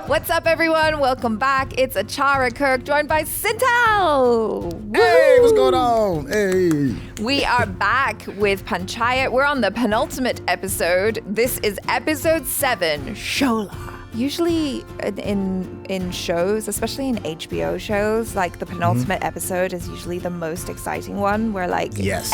What's up, everyone? Welcome back. It's Achara Kirk, joined by Syntell. Hey, what's going on? Hey. We are back with Panchayat. We're on the penultimate episode. This is episode 7, Shola. Usually in shows, especially in HBO shows, like the penultimate episode is usually the most exciting one where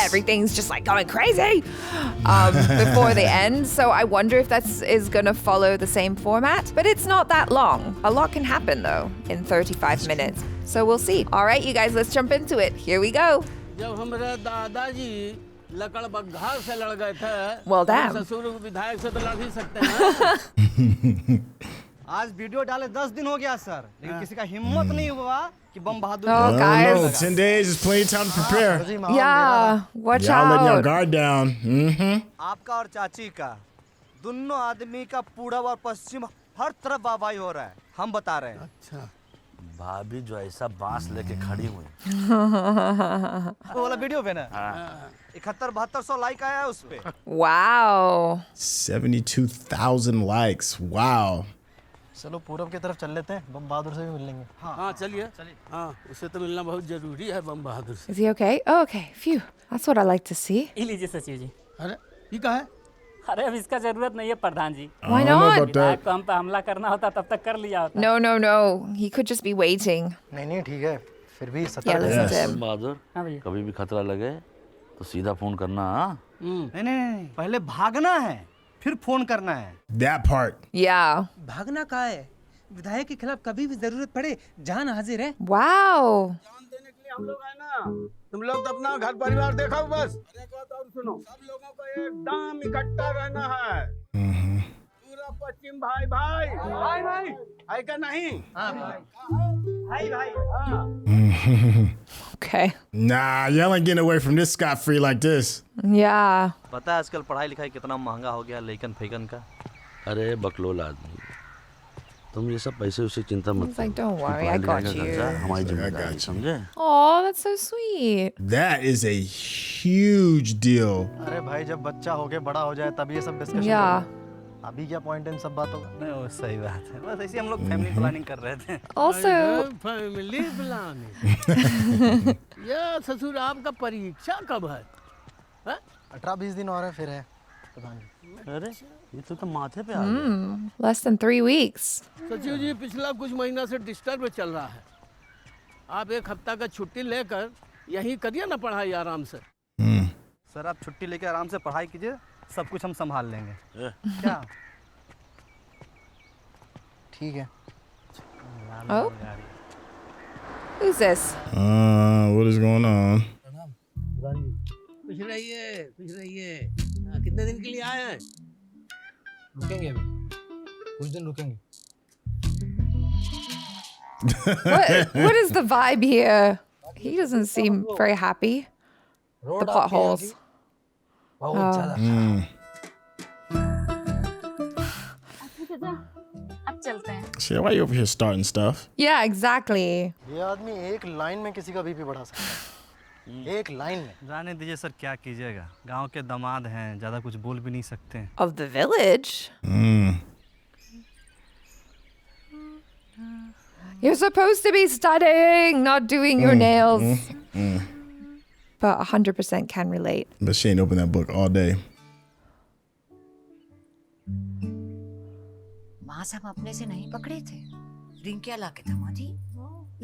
everything's just like going crazy before the end. So I wonder if is going to follow the same format, but it's not that long. A lot can happen though in 35 minutes. So we'll see. All right, you guys, let's jump into it. Here we go. Well, damn. आज video डाले 10 दिन हो गया sir, लेकिन किसी का हिम्मत नहीं हुआ कि बम बहादुर. Oh, guys. 10 days is plenty of time to prepare. Yeah, watch Y'all letting your out. guard down. आपका और चाची का, दोनों आदमी का पूर्व और पश्चिम हर तरफ वाहवाही हो रहा है. हम बता रहे हैं. अच्छा. भाभी जो ऐसा बांस लेके खड़ी हुई वो वाला वीडियो पे ना 71-7200 लाइक आया है उस पे. Wow. 72,000 likes. Wow. चलो पूरब की तरफ चल लेते हैं, बम बहादुर से भी मिल लेंगे. हाँ चलिए हाँ उससे तो मिलना बहुत जरूरी है बम बहादुर से. Is he okay? Oh, okay. Phew. That's what I like to see. ये लीजिए सचिव जी. अरे ये कहाँ है? अरे अब इसका जरूरत नहीं है प्रधान जी. Why not? विधायक को हम पे हमला करना होता तब तक कर लिया होता. No. He could just be waiting. नहीं ठीक है. फिर भी Yeah, listen to him. बहादुर कभी भी खतरा लगे तो सीधा फोन करना. नहीं पहले भागना है फिर फोन करना है. That part. Yeah. भागना कहाँ है? विधायक के खिलाफ कभी भी जरूरत पड़े जान हाजिर है. Wow. जान देने के लिए हम लोग हैं ना. तुम लोग तो अपना घर परिवार देखो बस. अरे एक बात और सुनो, सब लोगों को एकदम इकट्ठा रहना है. पूरा पश्चिम भाई है क्या नहीं? हाँ भाई. Okay. Nah, y'all ain't getting away from this scot-free like this. Yeah. पता है आजकल पढ़ाई लिखाई कितना महंगा हो गया लेकिन फेगन का. अरे बकलोल आदमी, तुम ये सब पैसे उसे चिंता मत. He's like, don't worry, I got you. हमारी जिम्मेदारी समझे. Oh, that's so sweet. That is a huge deal. अरे भाई जब बच्चा हो के बड़ा हो जाए तब ये सब डिस्कशन. Yeah. अभी क्या पॉइंट है इन सब बातों का? नहीं वो सही बात है. बस ऐसे हम लोग फैमिली प्लानिंग कर रहे थे. Also. Family planning. ये ससुर आपका परीक्षा कब है? 18-20 दिन और है फिर है. अरे ये तो माथे पे आ गया. Less than 3 weeks. सचिव जी पिछला कुछ महीना से डिस्टर्ब चल रहा है. आप एक हफ्ता का छुट्टी लेकर यहीं करिए ना पढ़ाई आराम से. सर आप छुट्टी लेकर आराम से पढ़ाई कीजिए, सब कुछ हम संभाल लेंगे. क्या? ठीक है. Oh. Who's this? What is going on? खुश रहिए. कितने दिन के लिए आए हैं? रुकेंगे अभी कुछ दिन रुकेंगे. What is the vibe here? He doesn't seem very happy. The potholes. बहुत ज़्यादा. अब चलते हैं. Shit, why you over here starting stuff? Yeah, exactly. ये आदमी एक लाइन में किसी का बीपी बढ़ा सकता है. एक लाइन में. जाने दीजिए सर, क्या कीजिएगा. गांव के दामाद हैं, ज्यादा कुछ बोल भी नहीं सकते. Of the village? You're supposed to be studying, not doing your nails. But 100% can relate. But she ain't opened that book all day. मांस हम अपने से नहीं पकड़े थे, रिंकी ला के थमा थी,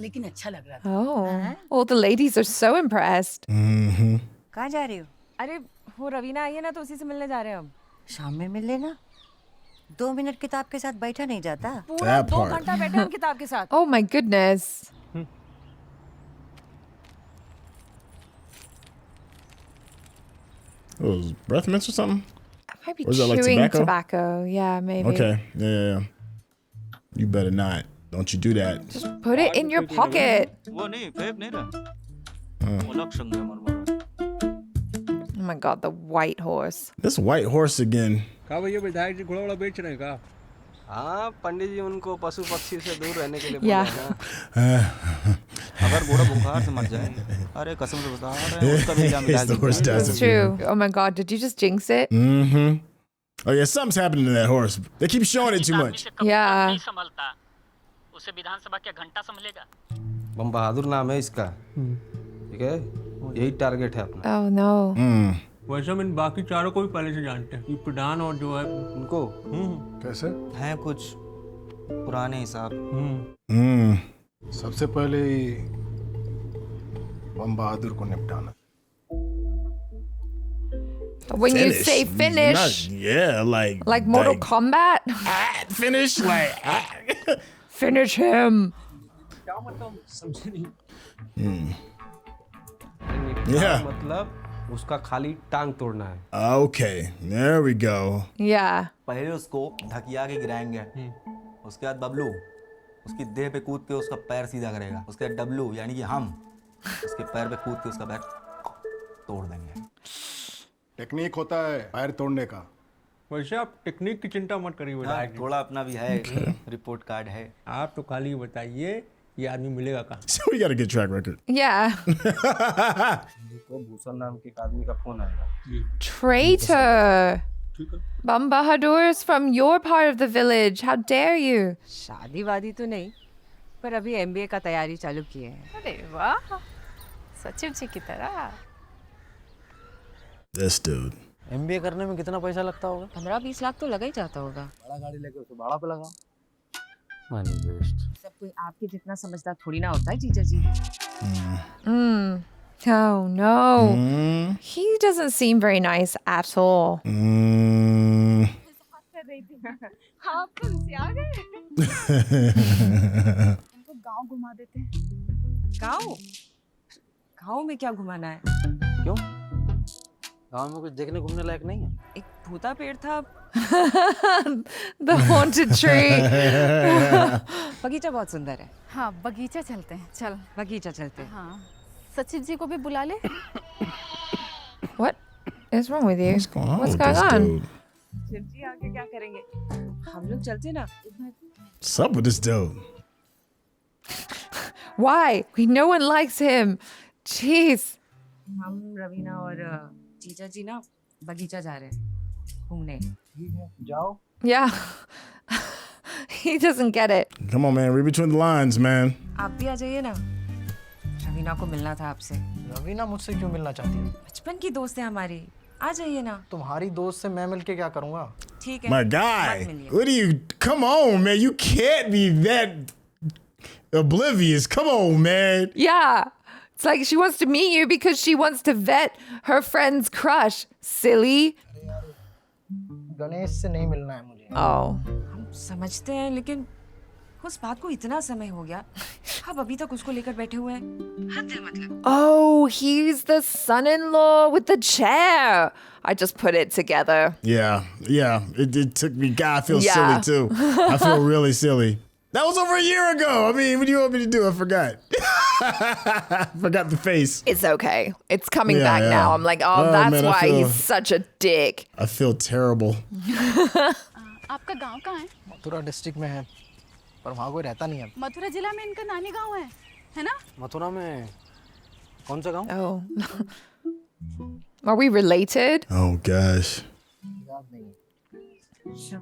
लेकिन अच्छा लग रहा था. Oh, all the ladies are so impressed. कहाँ जा रही हो? अरे वो रवीना आई है ना तो उसी से मिलने जा रहे हैं हम. शाम में मिल लेना. 2 मिनट किताब के साथ बैठा नहीं जाता. पूरा 2 घंटा बैठे हम किताब के साथ. Oh my goodness. Those breath mints or something? I might be Or is that like chewing tobacco? Yeah, maybe. Okay. Yeah. You better not. Don't you do that. Just put it in your pocket. वो नहीं, fake नहीं रहा. वो लक्षण है हमारा. Oh my god, the white horse. This white horse again. कहा भैया विधायक जी घोड़ा वोड़ा बेच रहे हैं का? हाँ पंडित जी उनको पशु पक्षी से दूर रहने के लिए Yeah. बोले ना. अगर घोड़ा बुखार से मर जाए, अरे कसम से बता रहे हैं उसका भी इलाज Yes, the horse does That's it. true. Oh my god, did you just jinx it? Mm-hmm. Oh yeah, something's happening to that horse. They keep showing it too much. Yeah. उसे विधानसभा क्या घंटा संभलेगा? बम बहादुर नाम है इसका, ठीक है, यही टारगेट है अपना। Oh no. वैसे हम इन बाकी चारों को भी पहले से जानते हैं, ये प्रधान और जो है उनको कैसे? हैं कुछ पुराने हिसाब। सबसे पहले बम बहादुर को निपटाना। When you say finish, yeah, like Mortal Kombat, finish, like finish him. क्या मतलब समझे नहीं। Yeah. मतलब उसका खाली टांग तोड़ना है। Okay, there we go. Yeah. पहले उसको ढकिया के गिराएंगे, उसके बाद बबलू उसकी देह पे कूद के उसका पैर सीधा करेगा, उसके बाद डब्लू यानी कि हम उसके पैर पे कूद के उसका पैर तोड़ देंगे। टेक्निक होता है पैर तोड़ने का। वैसे आप टेक्निक की चिंता मत करिए विधायक जी। थोड़ा अपना भी है, रिपोर्ट कार्ड है। आप तो खाली बताइए ये आदमी मिलेगा कहाँ? So we got a good track record. Yeah. को भूषण नाम के एक आदमी का फोन आएगा। Traitor. Bam Bahadur is from your part of the village. How dare you? शादी वादी तो नहीं, पर अभी MBA का तैयारी चालू की है। अरे वाह, सचिव जी की तरह। This dude. MBA करने में कितना पैसा लगता होगा? 15-20 लाख तो लगा ही जाता होगा। बड़ा गाड़ी लेके उसे भाड़ा पे लगाओ। Money waste. सब कोई आपके जितना समझदार थोड़ी ना होता है जीजा जी। Oh no. He doesn't seem very nice at all. आप तुमसे आ गए। इनको गांव घुमा देते हैं। गाँव? गाँव में क्या घुमाना है? क्यों? गांव में कुछ देखने घूमने लायक नहीं है? एक भूता पेड़ था। The haunted tree. बगीचा बहुत सुंदर है। हाँ, बगीचा चलते हैं। चल, बगीचा चलते हैं। हाँ, सचिव जी को भी बुला ले। What is wrong with you? What's going on What's with going this on? dude? Shiv जी आगे क्या करेंगे? हम लोग चलते ना। What's up with this dude? Why? No one likes him. Jeez. हम रवीना और जीजा जी ना बगीचा जा रहे हैं घूमने। ठीक है, जाओ। Yeah. He doesn't get it. Come on, man. Read between the lines, man. आप भी आ जाइए ना। रवीना को मिलना था आपसे। रवीना मुझसे क्यों मिलना चाहती है? बचपन की दोस्त है हमारी, आ जाइए ना। तुम्हारी दोस्त से मैं मिलके क्या करूँगा? ठीक है। My guy. What do you? Come on, man. You can't be that oblivious. Come on, man. Yeah. It's like she wants to meet you because she wants to vet her friend's crush. Silly. Ganesh से नहीं मिलना है मुझे। Oh. हम समझते हैं, लेकिन उस बात को इतना समय हो गया, अब अभी तक उसको लेकर बैठे हुए हैं। हद है मतलब। Oh, he's the son-in-law with the chair. I just put it together. Yeah. It took me. God, I feel Yeah. silly too. I feel really silly. That was over a year ago. I mean, what do you want me to do? I forgot. Forgot the face. It's okay. It's coming Yeah, back yeah. now. I'm like, oh, that's man, why he's such a dick. I feel terrible. आपका गांव कहाँ है? Mathura district में है, पर वहाँ कोई रहता नहीं है। मथुरा जिला में इनका नानी गांव है ना? मथुरा में कौन सा गांव? Oh. Are we related? Oh gosh. याद नहीं।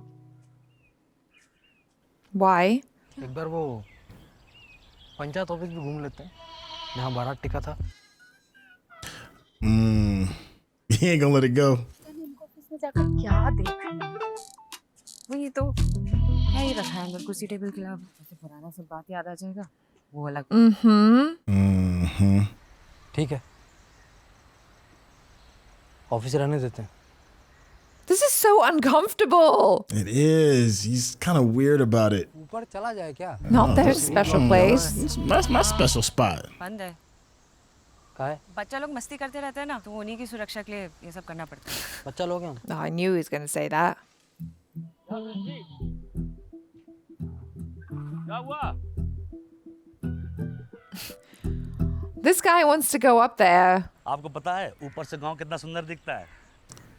Why? एक बार वो पंचायत ऑफिस भी घूम लेते हैं, जहाँ बारात टिका था। He ain't gonna let it go. इनको ऑफिस में जाकर क्या देख? वही तो क्या ही रखा है अंदर कुर्सी टेबल के अलावा। जैसे पुराना सब बात याद आ जाएगा, वो अलग। ठीक है, ऑफिस रहने देते हैं। This is so uncomfortable. It is. He's kind of weird about it. ऊपर चला जाए क्या? Not their special place. That's my special spot. बंद है। क्या है? बच्चा लोग मस्ती करते रहते हैं ना, तो उन्हीं की सुरक्षा के लिए ये सब करना पड़ता है। बच्चा लोग हैं। Oh, I knew he was going to say that. क्या हुआ? This guy wants to go up there. आपको पता है ऊपर से गांव कितना सुंदर दिखता है?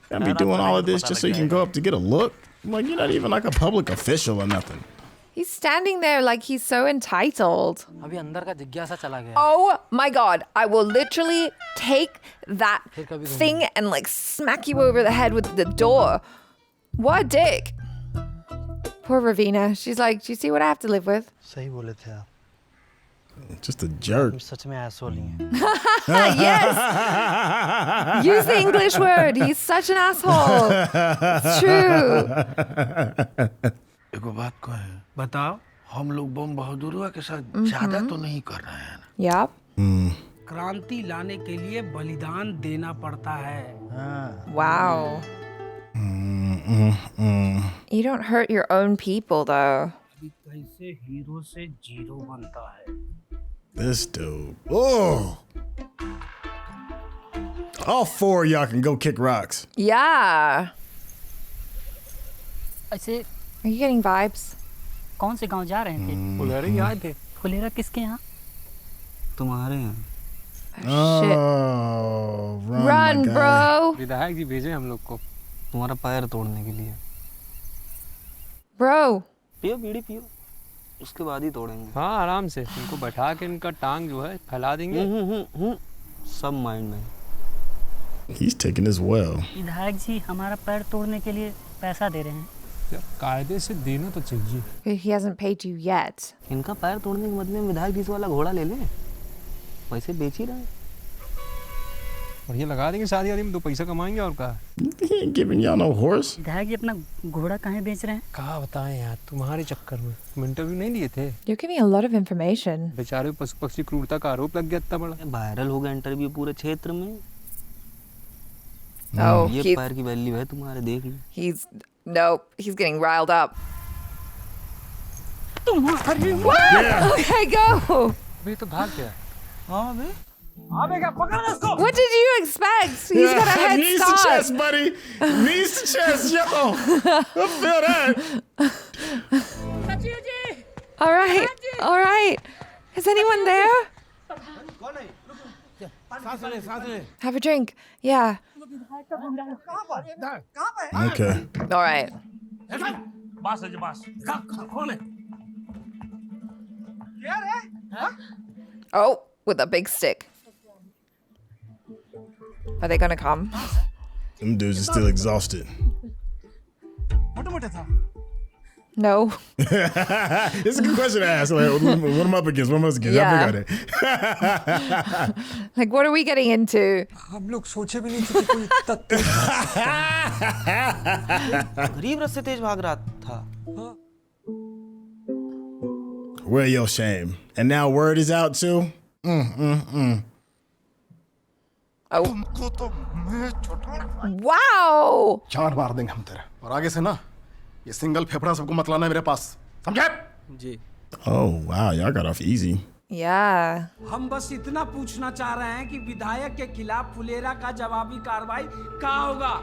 Gotta be doing all of this just so you can go up to get a look. Like, you're not even like a public official or nothing. He's standing there like he's so entitled. अभी अंदर का जिज्ञासा चला गया। Oh my God. I will literally take that thing and like smack you over the head with the door. What a dick. Poor Ravina. She's like, do you see what I have to live with? सही बोले थे आप। Just a jerk. सच में asshole ही हैं। Yes. Use the English word. He's such an asshole. It's true. एक बात को है। बताओ। हम लोग बम बहादुर के साथ ज्यादा तो नहीं कर रहे हैं ना? Yep. क्रांति लाने के लिए बलिदान देना पड़ता है। Wow. You don't hurt your own people, though. कैसे हीरो से जीरो बनता है? This dude. Oh. All four of y'all can go kick rocks. Yeah. ऐसे Are you getting vibes? कौन से गांव जा रहे थे? फुलेरा ही आए थे। फुलेरा किसके यहाँ? तुम्हारे यहाँ। Oh, Run, my guy. bro. विधायक जी भेजे हम लोग को तुम्हारा पैर तोड़ने के लिए। Bro. पियो बीड़ी पियो, उसके बाद ही तोड़ेंगे। हाँ आराम से इनको बैठा के इनका टांग जो है फैला देंगे। सब माइंड में। He's taking this well. विधायक जी हमारा पैर तोड़ने के लिए पैसा दे रहे हैं। कायदे से देना तो चाहिए। He hasn't paid you yet. इनका पैर तोड़ने के बदले में विधायक जी वाला घोड़ा ले लें, पैसे बेच ही रहे। और ये लगा देंगे शादी में, 2 पैसा कमाएंगे और क्या। He ain't giving y'all no horse. विधायक जी अपना घोड़ा कहाँ बेच रहे हैं? कहाँ बताएं यार, तुम्हारे चक्कर में इंटरव्यू नहीं लिए थे। You're giving a lot of information. बेचारे पशु पक्षी क्रूरता का आरोप लग गया इतना बड़ा। वायरल हो गया इंटरव्यू पूरे क्षेत्र में। Oh, ये पैर की वैल्यू है तुम्हारे, देख लो। He's getting riled up. तुम्हारी Okay, go. अभी तो भाग गया। हाँ बे। What did you expect? He's got a head Knees to start. chest, buddy. Knees to chest, yo. I feel that. All right. Is anyone there? सांस ले। Have a drink. Yeah. Okay. All right. बास है बास। कौन है? Oh, with a big stick. Are they gonna come? Them dudes are still exhausted. मोटे था। No. It's a good question to ask. Like, what am I up against? What am I against? Yeah. I forgot it. Like, what are we getting into? हम लोग सोचे भी नहीं थे कि कोई इतना तेज गरीब रस्ते तेज भाग रहा था। Where your shame? And now word is out too. Oh. Wow. 4 मार देंगे हम तेरे, और आगे से ना ये सिंगल फेफड़ा सबको मत लाना मेरे पास, समझे? जी। Oh wow, y'all got off easy. Yeah. हम बस इतना पूछना चाह रहे हैं कि विधायक के खिलाफ फुलेरा का जवाबी कार्रवाई क्या होगा?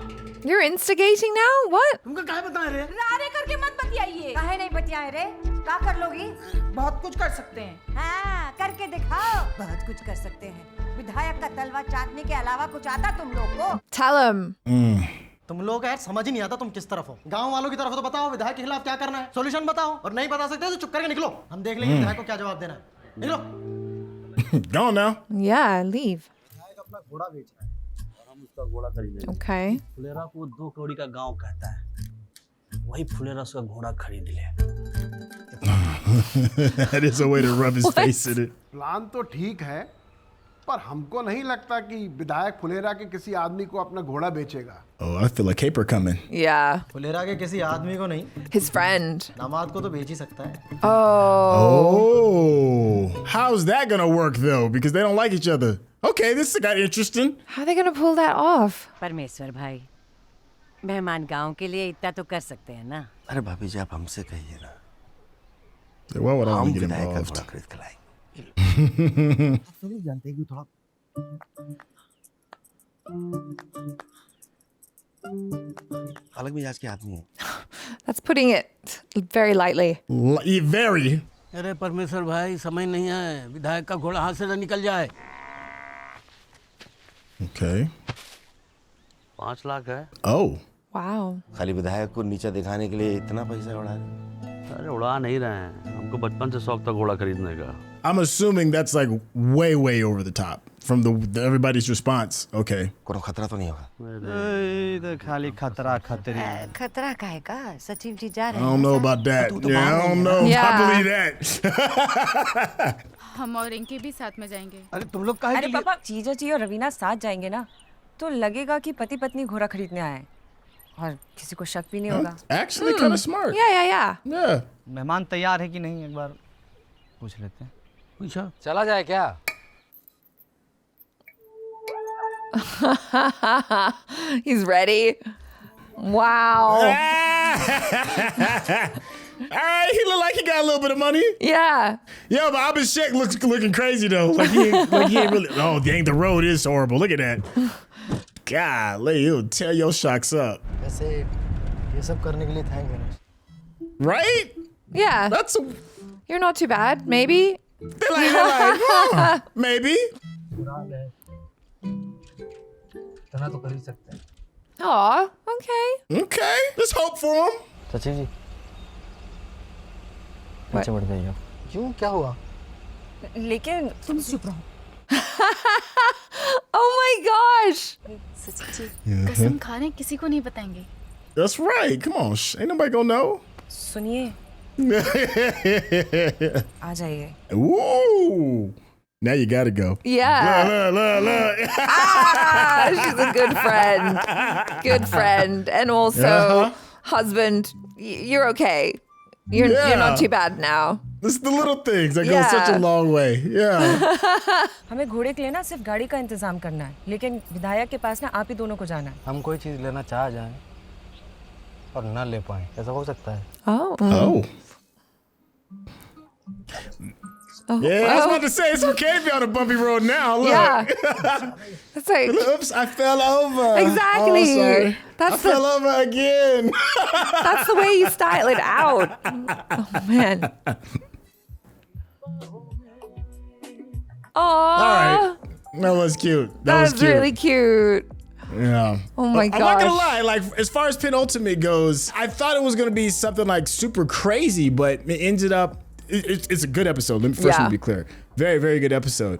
You're instigating now? What? तुमको काहे बताएं रे? रारे करके मत बतियाइए। काहे नहीं बतियाए रे? क्या कर लोगी? बहुत कुछ कर सकते हैं। हाँ, करके दिखाओ। बहुत कुछ कर सकते हैं। विधायक का तलवा चाटने के अलावा कुछ आता तुम लोग को? Tell him. तुम लोग यार समझ ही नहीं आता तुम किस तरफ हो। गांव वालों की तरफ तो बताओ, विधायक के खिलाफ क्या करना है, सॉल्यूशन बताओ, और नहीं बता सकते तो चुप करके निकलो। हम देख लेंगे विधायक को क्या जवाब देना है। निकलो। Go on now. Yeah, leave. विधायक अपना घोड़ा बेच रहा है और हम उसका घोड़ा खरीदेंगे। Okay. फुलेरा को 2 कौड़ी का गांव कहता है, वही फुलेरा उसका घोड़ा खरीद ले। That is a way to rub his face in it. Plan तो ठीक है, पर हमको नहीं लगता कि विधायक फुलेरा के किसी आदमी को अपना घोड़ा बेचेगा। Oh, I feel a caper coming. Yeah. Phulera के किसी आदमी को नहीं, His friend. दामाद को तो बेच ही सकता है। Oh. How's that gonna work though? Because they don't like each other. Okay, this got interesting. How are they gonna pull that off? परमेश्वर भाई, मेहमान गांव के लिए इतना तो कर सकते हैं ना? अरे भाभी जी आप हमसे कहिए ना। Why would I हम want to get विधायक का involved? घोड़ा खरीद के लाएंगे। जानते हैं कि थोड़ा अलग मिजाज के आदमी है। That's putting it very lightly. Very. अरे परमेश्वर भाई समझ नहीं है, विधायक का घोड़ा हाथ से न निकल जाए। Okay. 5 लाख है। Oh. Wow. खाली विधायक को नीचा दिखाने के लिए इतना पैसा उड़ा रहे? अरे उड़ा नहीं रहे हैं, हमको बचपन से शौक था घोड़ा खरीदने का। I'm assuming that's like way over the top from the everybody's response. Okay. कोई खतरा तो नहीं होगा? इधर खाली खतरा खतरी खतरा का है का सचिव जी जा I रहे हैं don't know about that. Yeah, I don't know. Yeah. I believe that. हम और रिंकी भी साथ में जाएंगे। अरे तुम लोग काहे अरे पापा जीजा जी और रवीना साथ जाएंगे ना तो लगेगा कि पति पत्नी घोड़ा खरीदने आए और किसी को शक भी नहीं होगा। Actually, kind of smart. Yeah. मेहमान तैयार है कि नहीं एक बार पूछ लेते हैं। पूछो। चला जाए क्या? He's ready. Wow. All right, he look like he got a little bit of money. Yeah. Yo, but Abhishek looking crazy though. Like he ain't really. Oh, dang, the road is horrible. Look at that. Golly, he'll tear your shocks up. वैसे ये सब करने के लिए thank you. Right? Yeah. That's You're not too bad. Maybe. They're like, huh, maybe. इतना तो कर ही सकते हैं। Aw, okay. Okay, let's hope for him. सचिव जी नीचे बढ़ जाइए। क्यों क्या हुआ? लेकिन तुम चुप रहो। Oh my gosh. सचिव जी कसम खा रहे हैं किसी को नहीं बताएंगे। That's right. Come on, ain't nobody gonna know. सुनिए आ जाइए। Ooh. Now you gotta go. Yeah. Look. She's a good friend. Good friend. And also, husband, you're okay. You're not too bad now. This is the little things that go such a long way. Yeah. हमें घोड़े के लिए ना सिर्फ गाड़ी का इंतजाम करना है लेकिन विधायक के पास ना आप ही दोनों को जाना है। हम कोई चीज लेना चाह जाएं और ना ले पाएं ऐसा हो सकता है? Oh. Yeah, I was about to say it's okay if you're on a bumpy road now. Look. Yeah. It's like, oops, I fell over. Exactly. Oh, sorry. I fell over again. That's the way you style it out. Oh, man. Aww. All right. That was cute. That was That's cute. really cute. Yeah. Oh my I'm not gonna gosh. lie, like as far as penultimate goes, I thought it was gonna be something like super crazy, but it ended up it's a good episode. Let me be clear. Very, very good episode.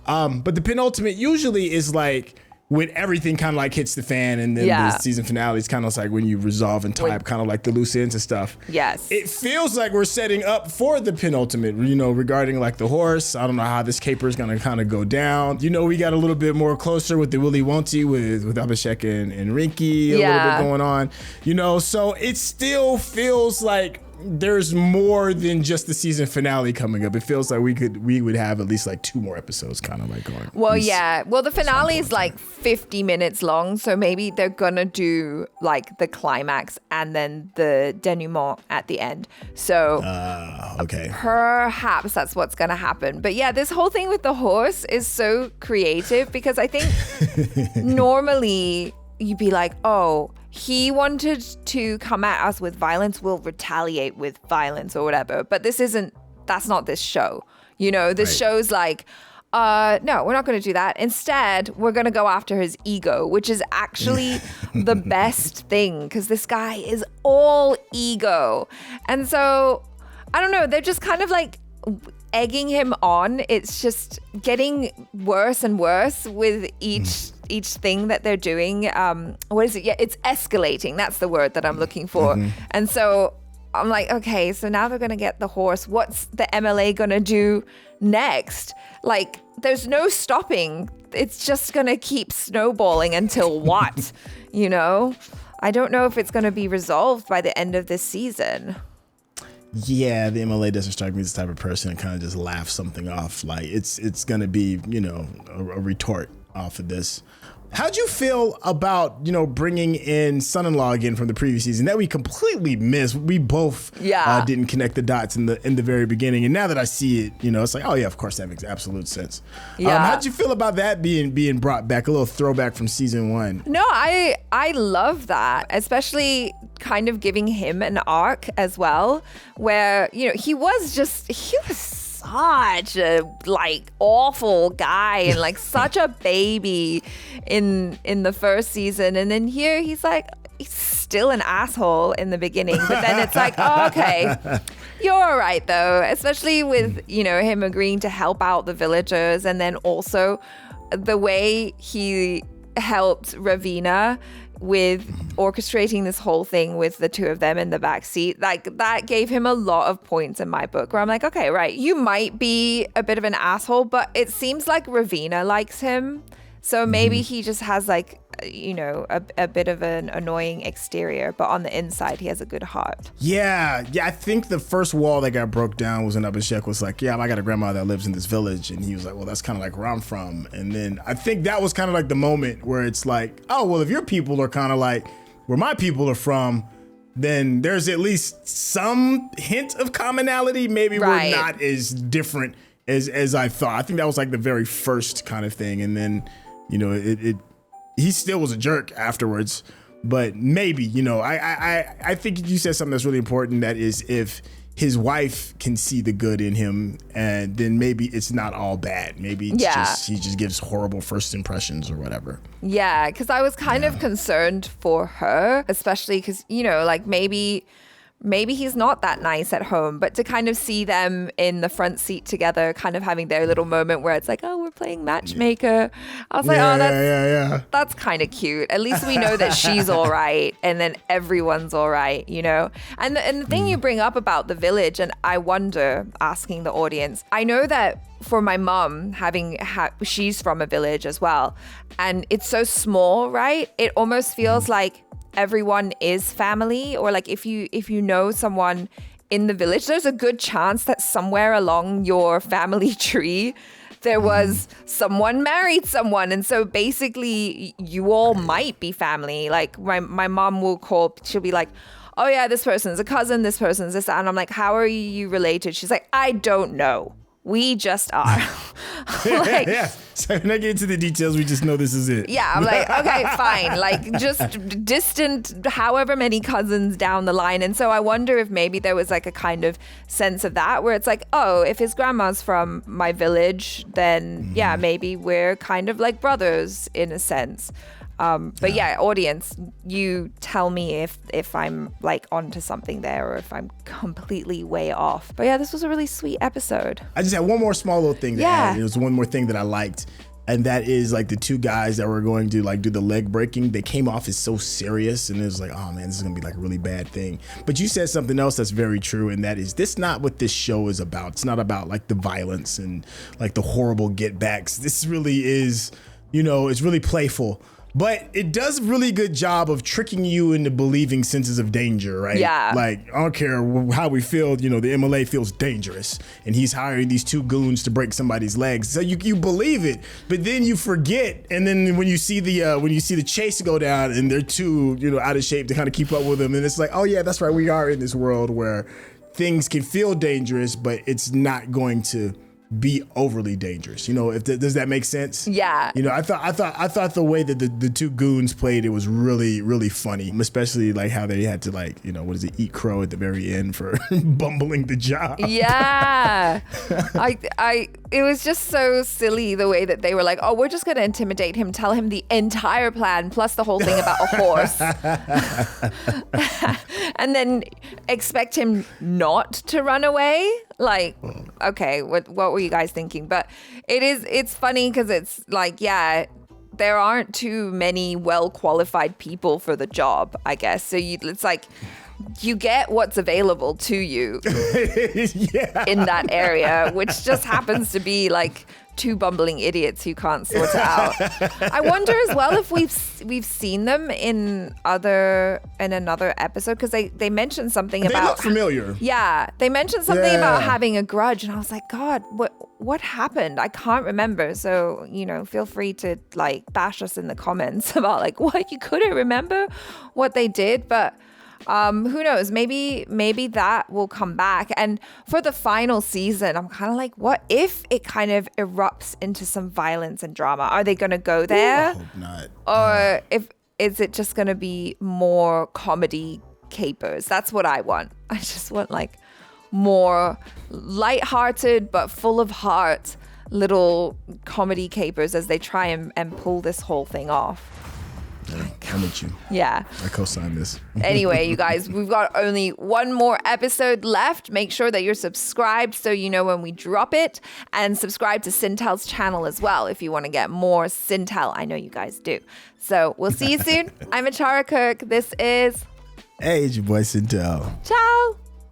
But the penultimate usually is like when everything kind of like hits the fan, and then the season finale is kind of like when you resolve and tie up kind of like the loose ends and stuff. Yes. It feels like we're setting up for the penultimate, you know, regarding like the horse. I don't know how this caper is going to kind of go down. You know, we got a little bit more closer with the Willy Wonty with Abhishek and Rinki, a little bit going on, you know, so it still feels like there's more than just the season finale coming up. It feels like we would have at least like 2 more episodes kind of like going. Well, yeah. Well, the finale is like 50 minutes long, so maybe they're gonna do like the climax and then the denouement at the end. So okay. Perhaps that's what's gonna happen. But yeah, this whole thing with the horse is so creative because I think normally you'd be like, oh, he wanted to come at us with violence, we'll retaliate with violence or whatever. But that's not this show. You know, this show's like, no, we're not going to do that. Instead, we're going to go after his ego, which is actually the best thing because this guy is all ego. And so, I don't know, they're just kind of like egging him on. It's just getting worse and worse with each thing that they're doing. What is it? Yeah, it's escalating. That's the word that I'm looking for. And so I'm like, okay, so now they're going to get the horse. What's the MLA going to do next? Like, there's no stopping. It's just going to keep snowballing until what? You know? I don't know if it's going to be resolved by the end of this season. Yeah, the MLA doesn't strike me as the type of person that kind of just laughs something off. Like, it's going to be, you know, a retort off of this. How'd you feel about, you know, bringing in son-in-law again from the previous season that we completely missed? We both didn't connect the dots in the very beginning, and now that I see it, you know, it's like, oh yeah, of course that makes absolute sense. Yeah. How'd you feel about that being brought back, a little throwback from season 1? No, I love that, especially kind of giving him an arc as well, where, you know, he was such a like awful guy and like such a baby in the first season, and then here he's still an asshole in the beginning, but then it's like, oh, okay, You're all right though, especially with, you know, him agreeing to help out the villagers, and then also the way he helped Ravina with orchestrating this whole thing with the two of them in the back seat. Like, that gave him a lot of points in my book where I'm like, okay, right, you might be a bit of an asshole, but it seems like Ravina likes him. So maybe he just has like, you know, a bit of an annoying exterior, but on the inside, he has a good heart. Yeah. I think the first wall that got broke down was when Abhishek was like, yeah, I got a grandma that lives in this village. And he was like, well, that's kind of like where I'm from. And then I think that was kind of like the moment where it's like, oh, well, if your people are kind of like where my people are from, then there's at least some hint of commonality. Maybe we're not as different as I thought. I think that was like the very first kind of thing. And then, you know, he still was a jerk afterwards, but maybe, you know, I think you said something that's really important. That is, if his wife can see the good in him, and then maybe it's not all bad. Maybe it's he just gives horrible first impressions or whatever. Yeah, because I was kind of concerned for her, especially because, you know, like maybe he's not that nice at home, but to kind of see them in the front seat together, kind of having their little moment where it's like, oh, we're playing matchmaker. I was like, that's kind of cute. At least we know that she's all right, and then everyone's all right, you know? And the thing you bring up about the village, and I wonder, asking the audience, I know that for my mom, she's from a village as well, and it's so small, right? It almost feels like everyone is family, or like if you know someone in the village, there's a good chance that somewhere along your family tree there was someone married someone, and so basically you all might be family. Like my mom she'll be like, oh yeah, this person's a cousin, this person's this, and I'm like, how are you related? She's like, I don't know. We just are. Yeah. So when I get into the details, we just know this is it. Yeah, I'm like, okay, fine. Like, just distant, however many cousins down the line. And so I wonder if maybe there was like a kind of sense of that where it's like, oh, if his grandma's from my village, then yeah, maybe we're kind of like brothers in a sense. But yeah, audience, you tell me if I'm like onto something there or if I'm completely way off. But yeah, this was a really sweet episode. I just had one more small little thing to add. It was one more thing that I liked. And that is like the two guys that were going to like do the leg breaking. They came off as so serious, and it was like, oh man, this is gonna be like a really bad thing. But you said something else that's very true, and that is this not what this show is about. It's not about like the violence and like the horrible get backs. This really is, you know, it's really playful. But it does a really good job of tricking you into believing senses of danger, right? Yeah. Like, I don't care how we feel, you know, the MLA feels dangerous, and he's hiring these two goons to break somebody's legs. So you believe it, but then you forget, and then when you see the chase go down, and they're too, you know, out of shape to kind of keep up with them, and it's like, oh yeah, that's right, we are in this world where things can feel dangerous, but it's not going to be overly dangerous. You know, does that make sense? Yeah. You know, I thought the way that the two goons played it was really, really funny, especially like how they had to like, you know, what is it, eat crow at the very end for bumbling the job. Yeah. It was just so silly the way that they were like, oh, we're just going to intimidate him, tell him the entire plan plus the whole thing about a horse. And then expect him not to run away. Like, okay, what were you guys thinking? But it's funny because it's like, yeah, there aren't too many well-qualified people for the job, I guess. So it's like, you get what's available to you in that area, which just happens to be like two bumbling idiots who can't sort it out. I wonder as well if we've seen them in another episode, because they mentioned something about. They look familiar. Yeah, they mentioned something about having a grudge, and I was like, God, what happened? I can't remember. So, you know, feel free to like bash us in the comments about like what you couldn't remember what they did, but. Who knows? Maybe that will come back. And for the final season, I'm kind of like, what if it kind of erupts into some violence and drama? Are they going to go there? I hope not. Or is it just going to be more comedy capers? That's what I want. I just want like more lighthearted but full of heart little comedy capers as they try and pull this whole thing off. I'm with you. Yeah. I co-sign this. Anyway, you guys, we've got only one more episode left. Make sure that you're subscribed so you know when we drop it, and subscribe to Syntell's channel as well if you want to get more Syntell. I know you guys do. So we'll see you soon. I'm Achara Kirk. This is... Hey, it's your boy Syntell. Ciao.